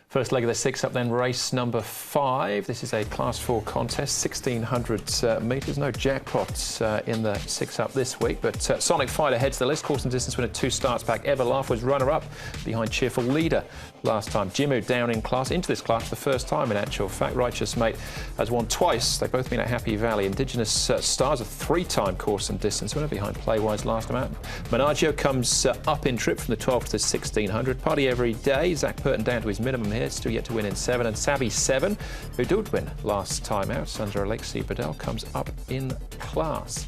First leg of the six up then, race number 5. This is a Class 4 contest, 1,600 metres. No jackpots in the six up this week, but Sonic Fighter heads the list. Course and distance winner 2 starts back. Everlaugh was runner-up behind Cheerful Leader last time. Jimu down in class, into this class for the first time in actual fact. Righteous Mate has won twice. They've both been at Happy Valley. Indigenous Stars, a 3-time course and distance winner behind Playwise last time out. Menagio comes up in trip from the 12 to the 1,600. Party Every Day. Zach Purton down to his minimum here, still yet to win in 7. And Savvy 7, who did win last time out under Alexi Bedell, comes up in class.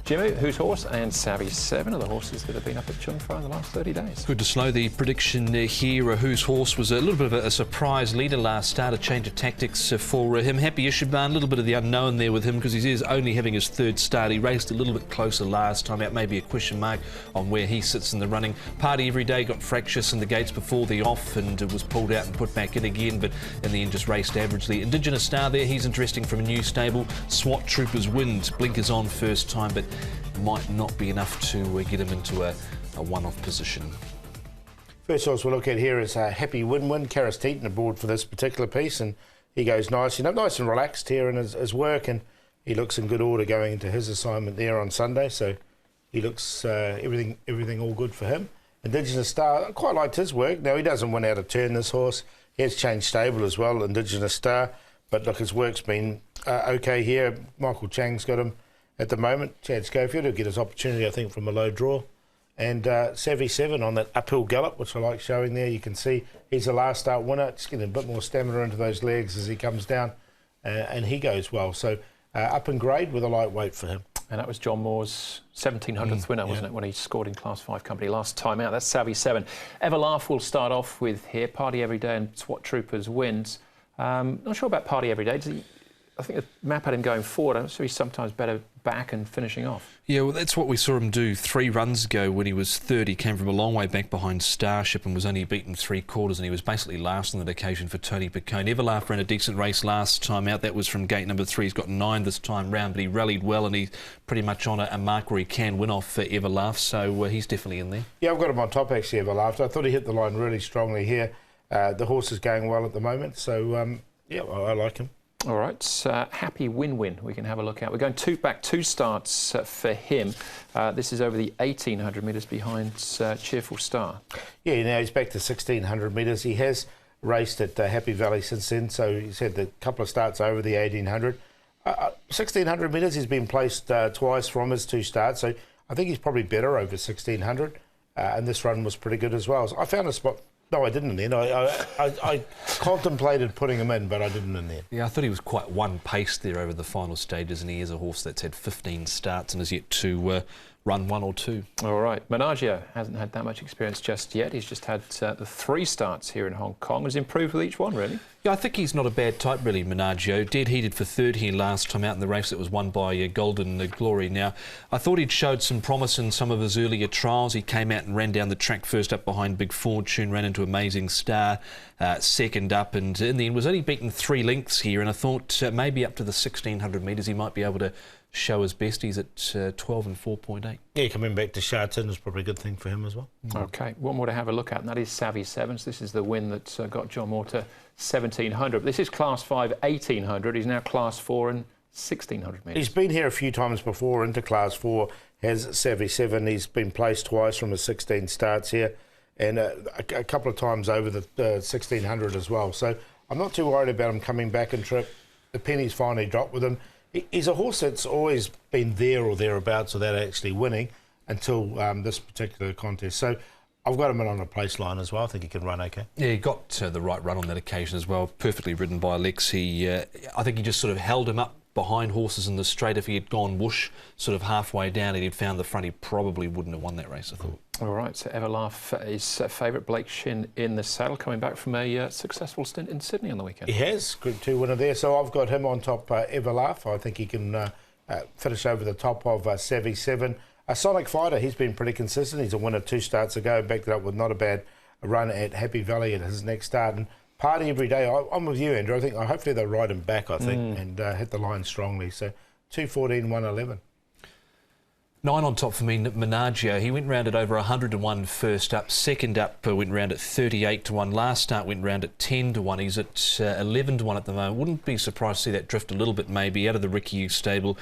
Jimu, whose horse, and Savvy 7 are the horses that have been up at Chung Far in the last 30 days. Good to slow the prediction here. Whose horse was a little bit of a surprise leader last start, a change of tactics for him. Happy Ishaban, a little bit of the unknown there with him because he is only having his 3rd start. He raced a little bit closer last time out, maybe a question mark on where he sits in the running. Party Every Day got fractious in the gates before the off and was pulled out and put back in again, but in the end just raced averagely. Indigenous Star there, he's interesting from a new stable. SWAT Troopers wins, blinkers on first time, but might not be enough to get him into a one-off position. First horse we'll look at here is Happy Win-Win. Karis Teaton aboard for this particular piece, and he goes nice and relaxed here in his work, and he looks in good order going into his assignment there on Sunday, so he looks everything all good for him. Indigenous Star, I quite liked his work. Now, he doesn't win out of turn, this horse. He has changed stable as well, Indigenous Star, but look, his work's been okay here. Michael Chang's got him at the moment. Chad Schofield will get his opportunity, I think, from a low draw. And Savvy 7 on that uphill gallop, which I like showing there. You can see he's the last start winner. Just getting a bit more stamina into those legs as he comes down. And he goes well. So up in grade with a lightweight for him. And that was John Moore's 1,700th winner, wasn't it, when he scored in Class 5 company last time out. That's Savvy 7. Everlaugh will start off with here. Party Every Day and SWAT Troopers wins. Not sure about Party Every Day. I think the map had him going forward. I'm sure he's sometimes better back and finishing off. Yeah, well, that's what we saw him do 3 runs ago when he was third. He came from a long way back behind Starship and was only beaten 3/4, and he was basically last on that occasion for Tony Picone. Everlaugh ran a decent race last time out. That was from gate number 3. He's got 9 this time round, but he rallied well, and he's pretty much on a mark where he can win off Everlaugh, so he's definitely in there. Yeah, I've got him on top, actually, Everlaugh. I thought he hit the line really strongly here. The horse is going well at the moment, so, yeah, I like him. All right, Happy Win-Win we can have a look at. We're going back 2 starts for him. This is over the 1,800 metres behind Cheerful Star. Yeah, now he's back to 1,600 metres. He has raced at Happy Valley since then, so he's had a couple of starts over the 1,800. 1,600 metres, he's been placed twice from his 2 starts, so I think he's probably better over 1,600, and this run was pretty good as well. So I found a spot. No, I didn't in the end. I contemplated putting him in, but I didn't in the end. Yeah, I thought he was quite one-paced there over the final stages, and he is a horse that's had 15 starts and has yet to run 1 or 2. All right. Menagio hasn't had that much experience just yet. He's just had the 3 starts here in Hong Kong. Has improved with each one, really. Yeah, I think he's not a bad type, really, Menagio. Dead heated for 3rd here last time out in the race that was won by Golden Glory. Now, I thought he'd showed some promise in some of his earlier trials. He came out and ran down the track first up behind Big Fortune, ran into Amazing Star, 2nd up, and in the end was only beaten 3 lengths here, and I thought maybe up to the 1,600 metres he might be able to show his best. He's at 12 and 4.8. Yeah, coming back to Sha Tin is probably a good thing for him as well. OK, one more to have a look at, and that is Savvy 7. So this is the win that got John Moore to 1,700. This is Class 5, 1,800. He's now Class 4 and 1,600 metres. He's been here a few times before into Class 4, has Savvy 7. He's been placed twice from his 16 starts here, and a couple of times over the 1,600 as well. So I'm not too worried about him coming back and trip. The penny's finally dropped with him. He's a horse that's always been there or thereabouts without actually winning until this particular contest. So I've got him in on a place line as well. I think he can run okay. Yeah, he got the right run on that occasion as well. Perfectly ridden by Alexi. I think he just sort of held him up behind horses in the straight. If he had gone whoosh sort of halfway down and he'd found the front, he probably wouldn't have won that race, I thought. All right, so Everlaugh is favourite. Blake Shin in the saddle, coming back from a successful stint in Sydney on the weekend. He has, Group 2 winner there. So I've got him on top, Everlaugh. I think he can finish over the top of Savvy 7. Sonic Fighter, he's been pretty consistent. He's a winner 2 starts ago, backed it up with not a bad run at Happy Valley at his next start. And Party Every Day, I'm with you, Andrew. I think hopefully they'll ride him back, I think, and hit the line strongly. So 2:14, 1:11. 9 on top for me, Menagio. He went round at over 101 first up. Second up went round at 38 to 1. Last start went round at 10 to 1. He's at 11 to 1 at the moment. Wouldn't be surprised to see that drift a little bit maybe out of the Ricky Hughes stable.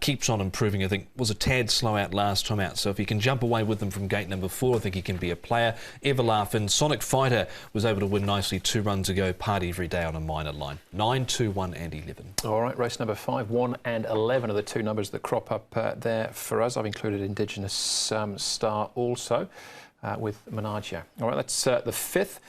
Keeps on improving, I think. Was a tad slow out last time out. So if he can jump away with them from gate number 4, I think he can be a player. Everlaugh in. Sonic Fighter was able to win nicely 2 runs ago. Party every day on a minor line. 9, 2, 1 and 11. All right, race number 5, 1 and 11 are the 2 numbers that crop up there for us. I've included Indigenous Star also with Menagio. All right, that's the 5th.